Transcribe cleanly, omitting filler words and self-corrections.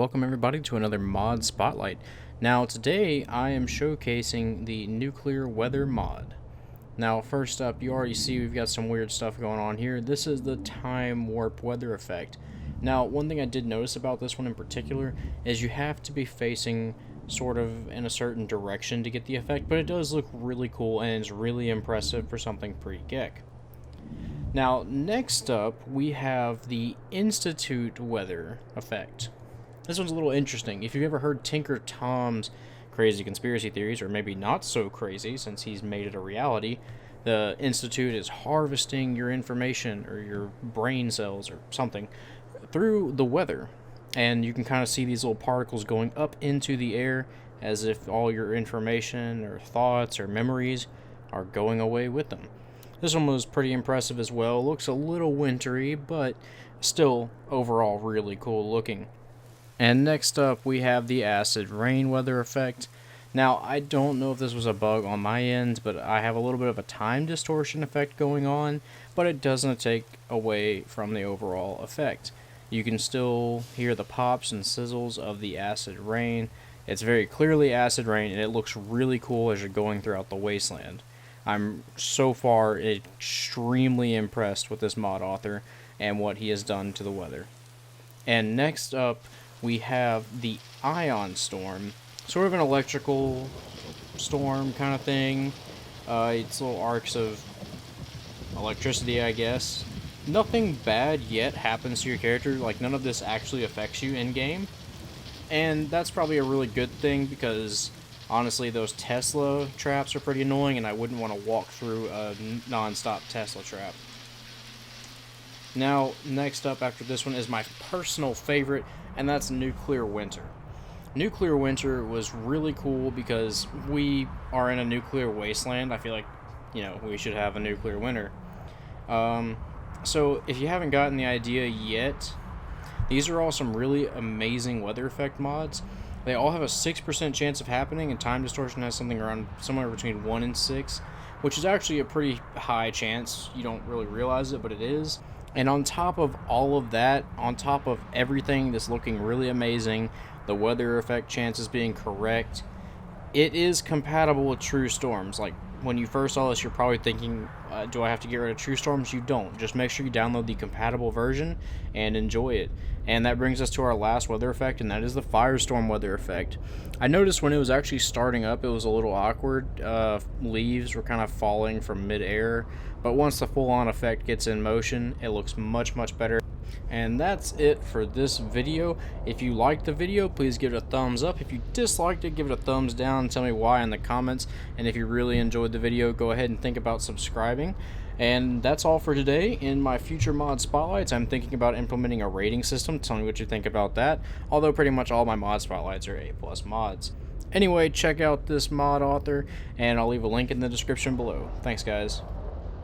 welcome everybody to another mod spotlight. Now today I am showcasing the nuclear weather mod. Now first up, you already see we've got some weird stuff going on here. This is the time warp weather effect. Now one thing I did notice about this one in particular is you have to be facing sort of in a certain direction to get the effect, but it does look really cool and it's really impressive for something pre-geek. Now, next up, we have the Institute weather effect. This one's a little interesting. If you've ever heard Tinker Tom's crazy conspiracy theories, or maybe not so crazy since he's made it a reality, the Institute is harvesting your information or your brain cells or something through the weather. And you can kind of see these little particles going up into the air as if all your information or thoughts or memories are going away with them. This one was pretty impressive as well. Looks a little wintry, but still overall really cool looking. And next up we have the acid rain weather effect. Now I don't know if this was a bug on my end, but I have a little bit of a time distortion effect going on, but it doesn't take away from the overall effect. You can still hear the pops and sizzles of the acid rain. It's very clearly acid rain and it looks really cool as you're going throughout the Wasteland. I'm so far extremely impressed with this mod author and what he has done to the weather. And next up, we have the ion storm, sort of an electrical storm kind of thing. It's little arcs of electricity, I guess. Nothing bad yet happens to your character, like none of this actually affects you in game. And that's probably a really good thing because honestly, those Tesla traps are pretty annoying, and I wouldn't want to walk through a non-stop Tesla trap. Now, next up after this one is my personal favorite, and that's Nuclear Winter. Nuclear Winter was really cool because we are in a nuclear wasteland. I feel like, we should have a nuclear winter. So if you haven't gotten the idea yet, these are all some really amazing weather effect mods. They all have a 6% chance of happening, and time distortion has something around somewhere between 1 and 6, which is actually a pretty high chance. You don't really realize it, but it is. And on top of all of that, on top of everything that's looking really amazing, the weather effect chances being correct, it is compatible with true storms. Like, when you first saw this, you're probably thinking, do I have to get rid of true storms? You don't. Just make sure you download the compatible version and enjoy it. And that brings us to our last weather effect, and that is the Firestorm weather effect. I noticed when it was actually starting up, it was a little awkward. Leaves were kind of falling from mid-air, but once the full-on effect gets in motion, it looks much, much better. And that's it for this video. If you liked the video, please give it a thumbs up. If you disliked it, give it a thumbs down. Tell me why in the comments. And if you really enjoyed the video, go ahead and think about subscribing. And that's all for today. In my future mod spotlights, I'm thinking about implementing a rating system. Tell me what you think about that. Although pretty much all my mod spotlights are A+ mods. Anyway, check out this mod author, and I'll leave a link in the description below. Thanks, guys.